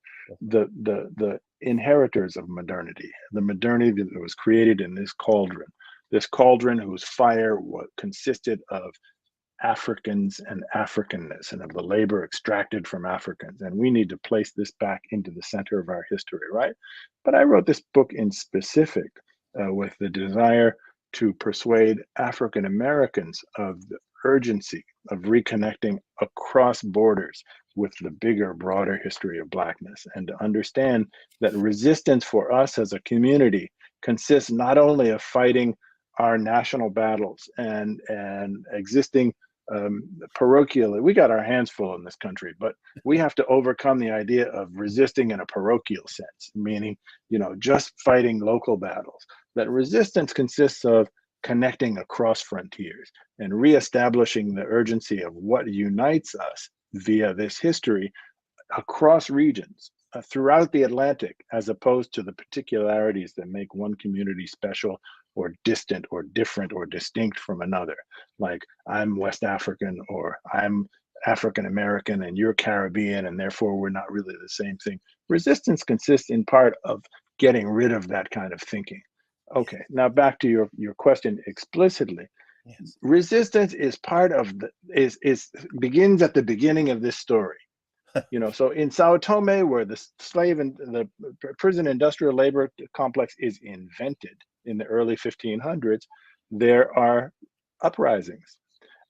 the inheritors of modernity, the modernity that was created in this cauldron whose fire consisted of Africans and Africanness and of the labor extracted from Africans. And we need to place this back into the center of our history, right? But I wrote this book in specific with the desire to persuade African Americans of the urgency of reconnecting across borders with the bigger, broader history of Blackness, and to understand that resistance for us as a community consists not only of fighting our national battles and existing parochially. We got our hands full in this country, but we have to overcome the idea of resisting in a parochial sense, meaning, just fighting local battles. That resistance consists of connecting across frontiers and reestablishing the urgency of what unites us via this history across regions throughout the Atlantic, as opposed to the particularities that make one community special or distant or different or distinct from another. Like, I'm West African, or I'm African American and you're Caribbean, and therefore we're not really the same thing. Resistance consists in part of getting rid of that kind of thinking. Okay, now back to your question explicitly. Yes. Resistance is part of begins at the beginning of this story. So in Sao Tome, where the slave and the prison industrial labor complex is invented in the early 1500s, there are uprisings.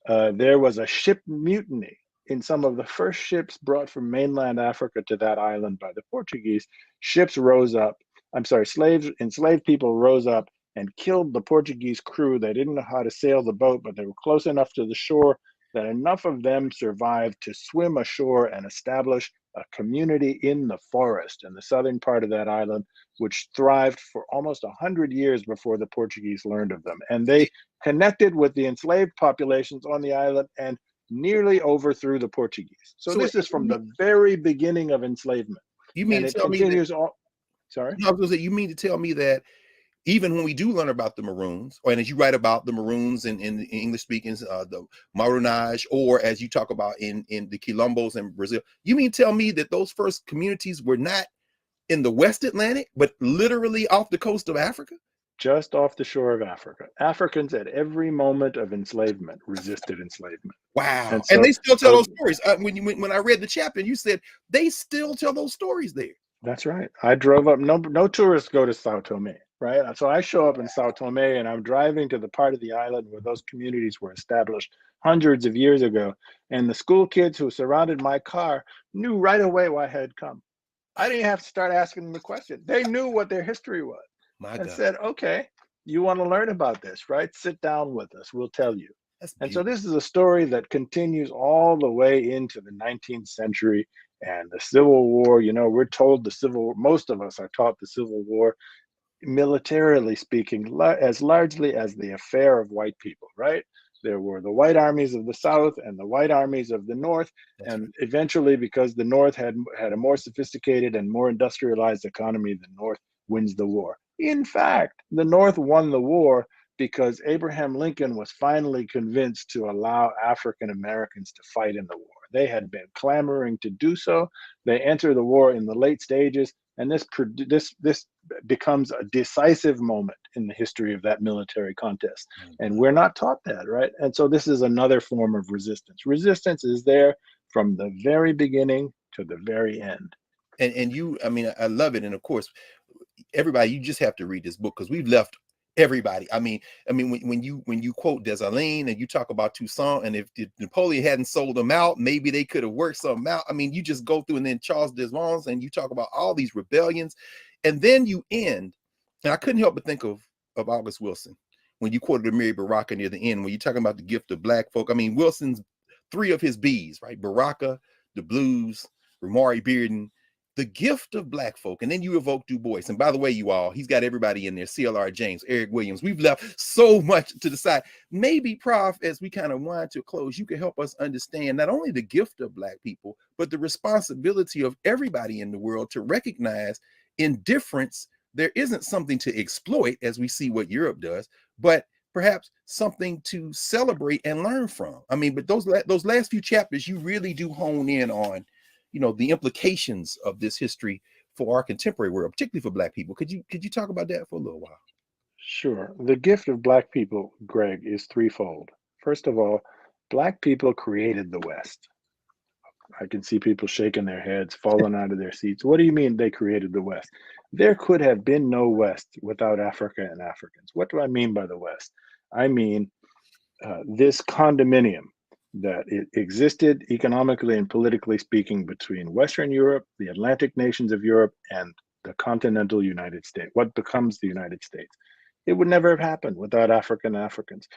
There was a ship mutiny in some of the first ships brought from mainland Africa to that island by the Portuguese. Ships rose up. Enslaved people rose up and killed the Portuguese crew. They didn't know how to sail the boat, but they were close enough to the shore that enough of them survived to swim ashore and establish a community in the forest in the southern part of that island, which thrived for almost 100 years before the Portuguese learned of them. And they connected with the enslaved populations on the island and nearly overthrew the Portuguese. So this is from the very beginning of enslavement. You mean and to tell me that, Sorry? No, I was going to say, you mean to tell me that even when we do learn about the Maroons, and as you write about the Maroons in English speaking, the Marronage, or as you talk about in the Quilombos in Brazil, you mean to tell me that those first communities were not in the West Atlantic, but literally off the coast of Africa? Just off the shore of Africa. Africans at every moment of enslavement resisted enslavement. Wow. And they still tell those stories. When I read the chapter, you said they still tell those stories there. That's right. I drove up, no tourists go to Sao Tome, right? So I show up in Sao Tome and I'm driving to the part of the island where those communities were established hundreds of years ago. And the school kids who surrounded my car knew right away why I had come. I didn't have to start asking them the question. They knew what their history was. And said, okay, you want to learn about this, right? Sit down with us, we'll tell you. And so this is a story that continues all the way into the 19th century and the Civil War. We're told most of us are taught the Civil War, militarily speaking, as largely as the affair of white people, right? There were the white armies of the South and the white armies of the North. And eventually, because the North had a more sophisticated and more industrialized economy, the North wins the war. In fact, the North won the war because Abraham Lincoln was finally convinced to allow African Americans to fight in the war. They had been clamoring to do so. They enter the war in the late stages, and this becomes a decisive moment in the history of that military contest. And we're not taught that, right? And so this is another form of resistance. Resistance is there from the very beginning to the very end. And you, I love it. And of course, everybody, you just have to read this book because we've left everybody. When you quote Dessalines and you talk about Toussaint, and if Napoleon hadn't sold them out, maybe they could have worked something out. You just go through, and then Charles Desmond, and you talk about all these rebellions, and then you end. And I couldn't help but think of August Wilson when you quoted Amiri Baraka near the end, when you're talking about the gift of Black folk. Wilson's three of his B's, right? Baraka, the blues, Ramari Bearden, the gift of Black folk. And then you evoke Du Bois. And by the way, you all, he's got everybody in there. CLR James, Eric Williams. We've left so much to the side. Maybe, Prof, as we kind of wind to a close, you can help us understand not only the gift of Black people, but the responsibility of everybody in the world to recognize in difference, there isn't something to exploit, as we see what Europe does, but perhaps something to celebrate and learn from. But those last few chapters, you really do hone in on the implications of this history for our contemporary world, particularly for Black people. Could you talk about that for a little while? Sure. The gift of Black people, Greg, is threefold. First of all, Black people created the West. I can see people shaking their heads, falling out of their seats. What do you mean they created the West? There could have been no West without Africa and Africans. What do I mean by the West? I mean this condominium that it existed economically and politically speaking between Western Europe, the Atlantic nations of Europe, and the continental United States, what becomes the United States. It would never have happened without African Africans.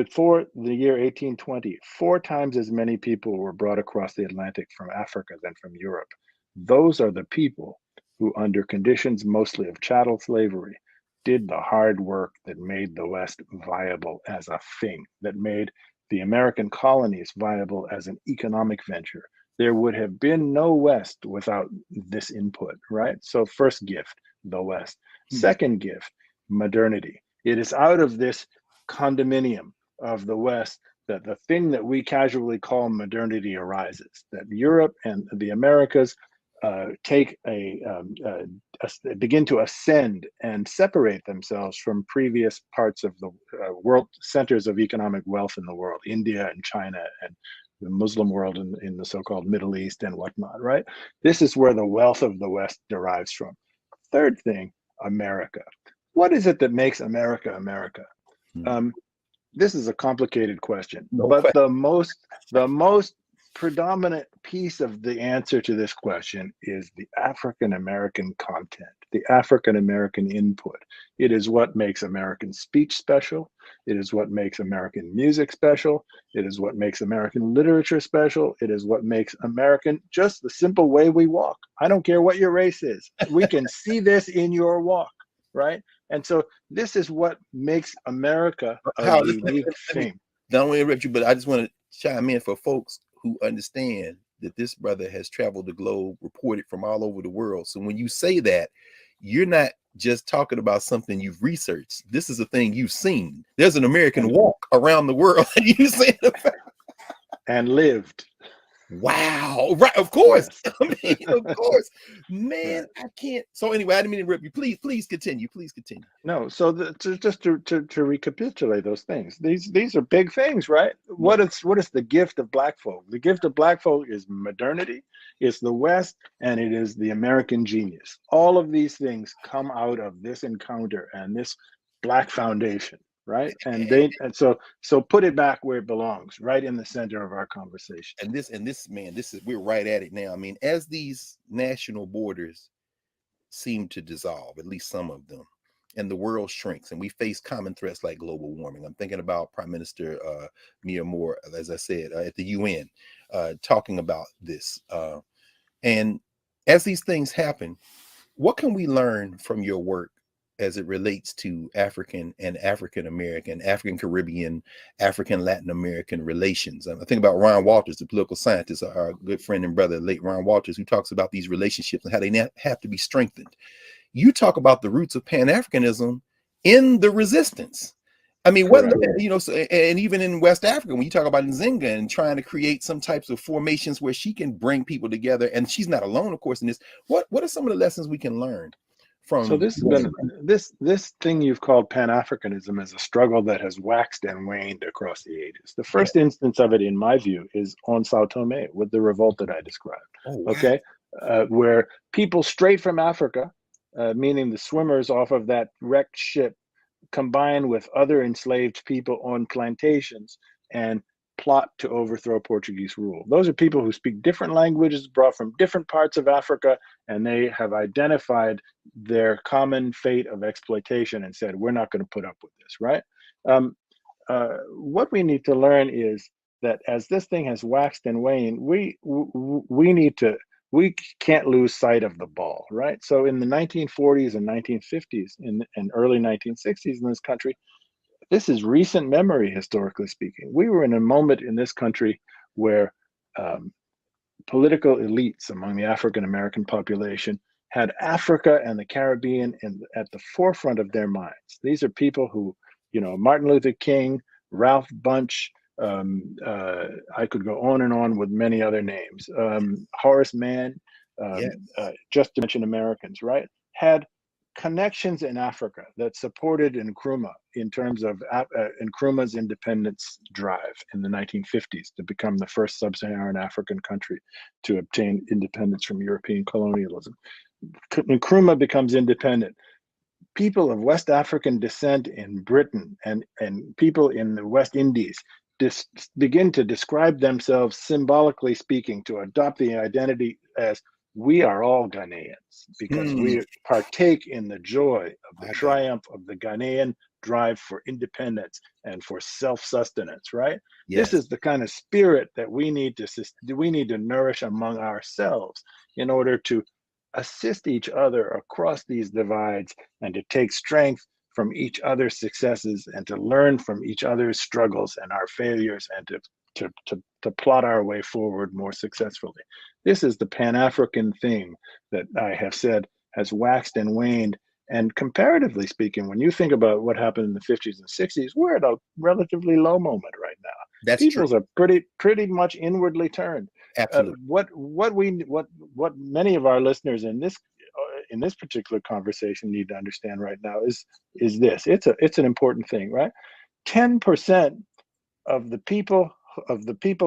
before the year 1820, 4 times as many people were brought across the Atlantic from Africa than from Europe. Those are the people who, under conditions mostly of chattel slavery, did the hard work that made the West viable as a thing, that made the American colonies viable as an economic venture. There would have been no West without this input, right? So first gift, the West. Second gift, modernity. It is out of this condominium of the West that the thing that we casually call modernity arises, that Europe and the Americas begin to ascend and separate themselves from previous parts of the world centers of economic wealth in the world, India and China and the Muslim world in the so-called Middle East and whatnot, right? This is where the wealth of the West derives from. Third thing, America. What is it that makes America America? This is a complicated question, but the most predominant piece of the answer to this question is the African-American content, the African-American input. It is what makes American speech special. It is what makes American music special. It is what makes American literature special. It is what makes American just the simple way we walk. I don't care what your race is. We can see this in your walk, right? And so this is what makes America a unique thing. Don't want to interrupt you, but I just want to chime in for folks who understand that this brother has traveled the globe, reported from all over the world. So when you say that, you're not just talking about something you've researched. This is a thing you've seen. There's an American walk around the world, and you say and lived. Wow, right, of course. Yes. I mean, of course, man, I can't. So anyway, I didn't mean to rip you. Please continue. Please continue. No, so just to recapitulate those things, these are big things, right? What is the gift of Black folk? The gift of Black folk is modernity, it's the West, and it is the American genius. All of these things come out of this encounter and this Black foundation. Right. And so put it back where it belongs, right in the center of our conversation. And we're right at it now. I mean, as these national borders seem to dissolve, at least some of them, and the world shrinks and we face common threats like global warming. I'm thinking about Prime Minister Mia Moore, as I said, at the UN, talking about this. And as these things happen, what can we learn from your work as it relates to African and African American, African Caribbean, African Latin American relations? I think about Ron Walters, the political scientist, our good friend and brother, late Ron Walters, who talks about these relationships and how they have to be strengthened. You talk about the roots of Pan-Africanism in the resistance. I mean, what, and even in West Africa, when you talk about Nzinga and trying to create some types of formations where she can bring people together, and she's not alone, of course, in this. What are some of the lessons we can learn? So this has been this thing you've called Pan-Africanism is a struggle that has waxed and waned across the ages. The first instance of it, in my view, is on Sao Tome with the revolt that I described. Oh, wow. Okay, where people straight from Africa, meaning the swimmers off of that wrecked ship, combine with other enslaved people on plantations and plot to overthrow Portuguese rule. Those are people who speak different languages, brought from different parts of Africa, and they have identified their common fate of exploitation and said, we're not going to put up with this, right? What we need to learn is that as this thing has waxed and waned, we can't lose sight of the ball, right? So in the 1940s and 1950s and early 1960s in this country, this is recent memory, historically speaking. We were in a moment in this country where political elites among the African-American population had Africa and the Caribbean at the forefront of their minds. These are people who, Martin Luther King, Ralph Bunche, I could go on and on with many other names, Horace Mann, just to mention Americans, right? Had connections in Africa that supported Nkrumah in terms of Nkrumah's independence drive in the 1950s to become the first sub-Saharan African country to obtain independence from European colonialism. Nkrumah becomes independent. People of West African descent in Britain and people in the West Indies begin to describe themselves, symbolically speaking, to adopt the identity as we are all Ghanaians because we partake in the joy of the triumph of the Ghanaian drive for independence and for self-sustenance, right? Yes. This is the kind of spirit that we need to nourish among ourselves in order to assist each other across these divides and to take strength from each other's successes and to learn from each other's struggles and our failures and to plot our way forward more successfully. This is the Pan-African thing that I have said has waxed and waned. And comparatively speaking, when you think about what happened in the 50s and 60s, we're at a relatively low moment right now. That's Peoples true. are pretty much inwardly turned. Absolutely. What many of our listeners in this particular conversation need to understand right now is this. It's an important thing, right? 10% of the people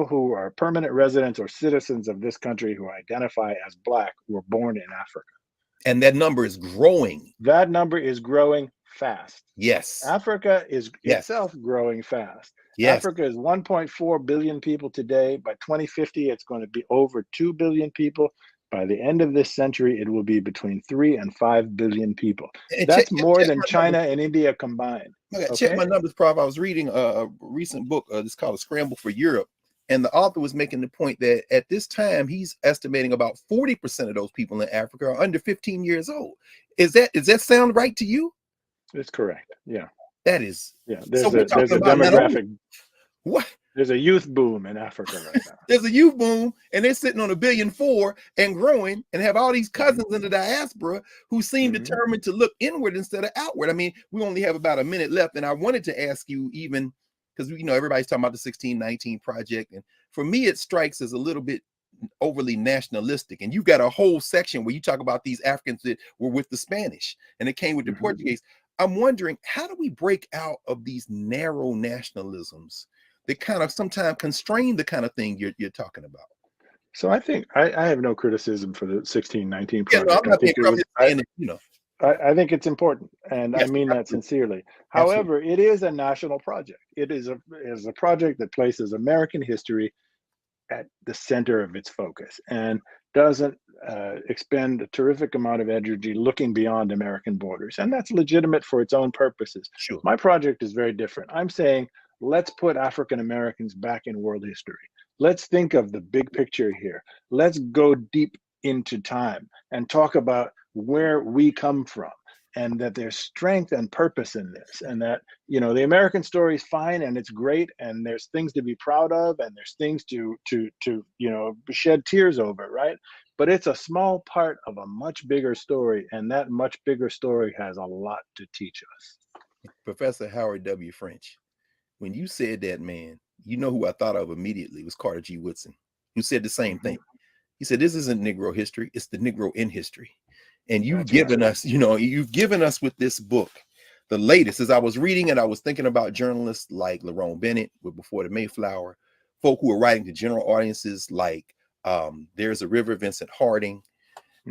who are permanent residents or citizens of this country who identify as Black were born in Africa. And that number is growing. That number is growing fast. Yes. Africa is itself growing fast. Yes. Africa is 1.4 billion people today. By 2050, it's going to be over 2 billion people. By the end of this century, it will be between 3 and 5 billion people. That's more than China and India combined. Okay? Check my numbers, Prof. I was reading a recent book. It's called A Scramble for Europe. And the author was making the point that at this time, he's estimating about 40% of those people in Africa are under 15 years old. Does that sound right to you? It's correct. Yeah. That is. Yeah. There's a demographic. What? There's a youth boom in Africa right now. There's a youth boom, and they're sitting on 1.4 billion and growing, and have all these cousins in the diaspora who seem determined to look inward instead of outward. I mean, we only have about a minute left, and I wanted to ask you, even because everybody's talking about the 1619 Project, and for me, it strikes as a little bit overly nationalistic. And you got a whole section where you talk about these Africans that were with the Spanish and it came with the Portuguese. I'm wondering, how do we break out of these narrow nationalisms that kind of sometimes constrain the kind of thing you're talking about? So I think I have no criticism for the 1619 Project. Yeah, no, I think it's important, and I mean that sincerely. However, it is a national project. It is a project that places American history at the center of its focus and doesn't expend a terrific amount of energy looking beyond American borders. And that's legitimate for its own purposes. Sure. My project is very different. I'm saying, let's put African Americans back in world history. Let's think of the big picture here. Let's go deep into time and talk about where we come from, and that there's strength and purpose in this, and that the American story is fine and it's great, and there's things to be proud of, and there's things to shed tears over, right? But it's a small part of a much bigger story, and that much bigger story has a lot to teach us. Professor Howard W. French, when you said that, man, who I thought of immediately was Carter G. Woodson, who said the same thing. He said, this isn't Negro history, it's the Negro in history. And you've given us, you've given us with this book, the latest. As I was reading it, I was thinking about journalists like Lerone Bennett with Before the Mayflower, folk who are writing to general audiences like There's a River, Vincent Harding,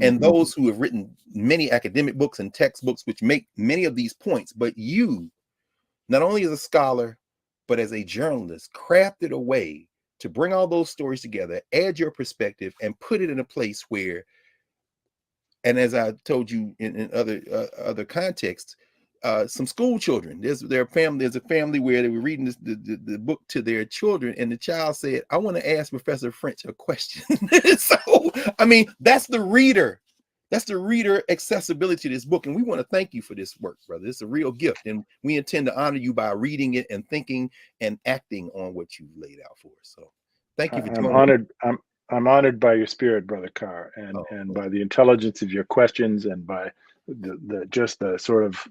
and those who have written many academic books and textbooks which make many of these points. But you, not only as a scholar, but as a journalist, crafted a way to bring all those stories together, add your perspective, and put it in a place where, and as I told you in other contexts, some school children, there's a family where they were reading the book to their children, and the child said, I want to ask Professor French a question. So, I mean, that's the reader accessibility to this book. And we want to thank you for this work, brother. It's a real gift. And we intend to honor you by reading it and thinking and acting on what you've laid out for us. So thank you for joining me. I'm honored by your spirit, Brother Carr, and by the intelligence of your questions, and by the sort of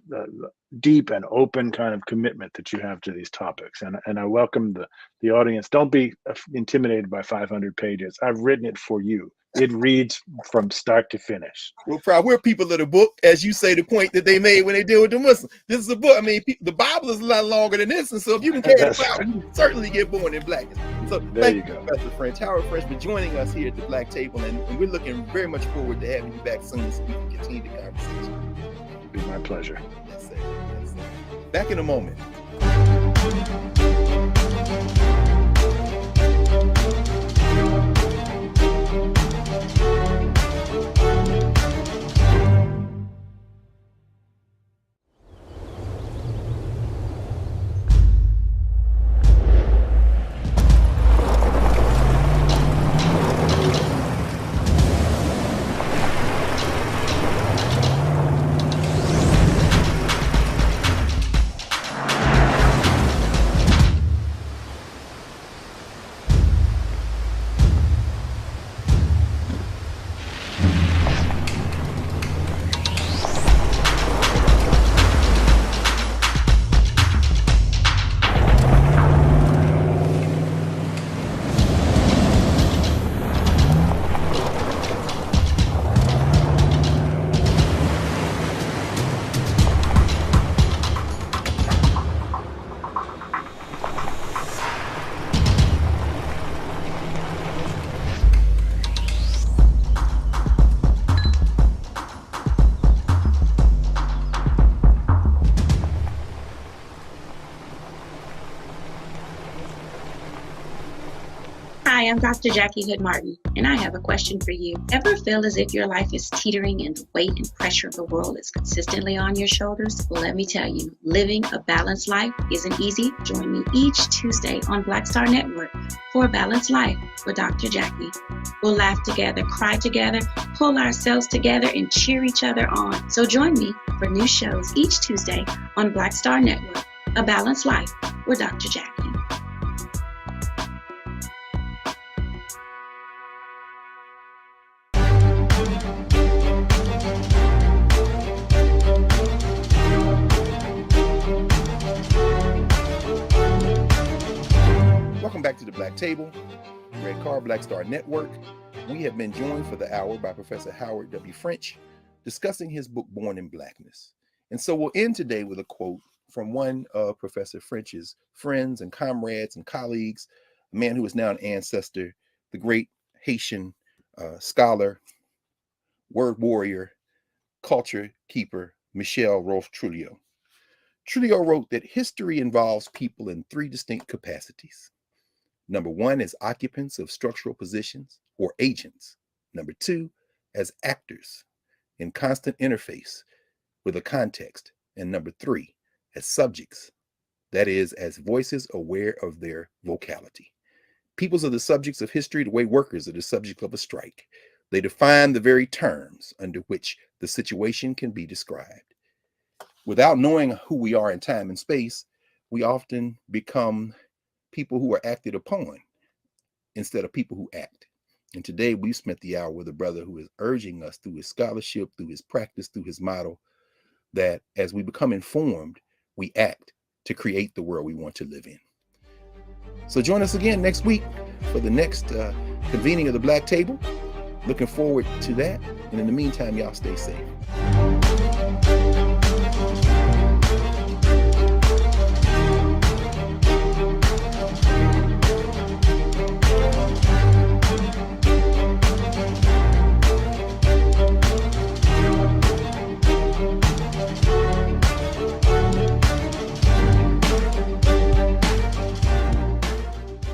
deep and open kind of commitment that you have to these topics. And I welcome the audience. Don't be intimidated by 500 pages. I've written it for you. It reads from start to finish. Well, we're people of the book, as you say, the point that they made when they deal with the Muslims. This is a book. I mean, the Bible is a lot longer than this, and so if you can carry it out, you can certainly get born in Blackness. So thank you, Professor French, Howard French, for joining us here at the Black Table, and we're looking very much forward to having you back soon so we can continue the conversation. It'd be my pleasure. Yes, sir. Yes, sir. Back in a moment. Hi, I'm Dr. Jackie Hood Martin, and I have a question for you. Ever feel as if your life is teetering and the weight and pressure of the world is consistently on your shoulders? Well, let me tell you, living a balanced life isn't easy. Join me each Tuesday on Black Star Network for A Balanced Life with Dr. Jackie. We'll laugh together, cry together, pull ourselves together, and cheer each other on. So join me for new shows each Tuesday on Black Star Network, A Balanced Life with Dr. Jackie. Welcome back to the Black Table. Greg Carr, Black Star Network. We have been joined for the hour by Professor Howard W. French, discussing his book, Born in Blackness. And so we'll end today with a quote from one of Professor French's friends and comrades and colleagues, a man who is now an ancestor, the great Haitian scholar, word warrior, culture keeper, Michel Rolfe-Trujillo. Trujillo wrote that history involves people in three distinct capacities. Number one, as occupants of structural positions or agents. Number two, as actors in constant interface with a context. And number three, as subjects, that is, as voices aware of their vocality. Peoples are the subjects of history the way workers are the subject of a strike. They define the very terms under which the situation can be described. Without knowing who we are in time and space, we often become people who are acted upon instead of people who act. And today we spent the hour with a brother who is urging us through his scholarship, through his practice, through his model, that as we become informed, we act to create the world we want to live in. So join us again next week for the next convening of the Black Table. Looking forward to that. And in the meantime, y'all stay safe.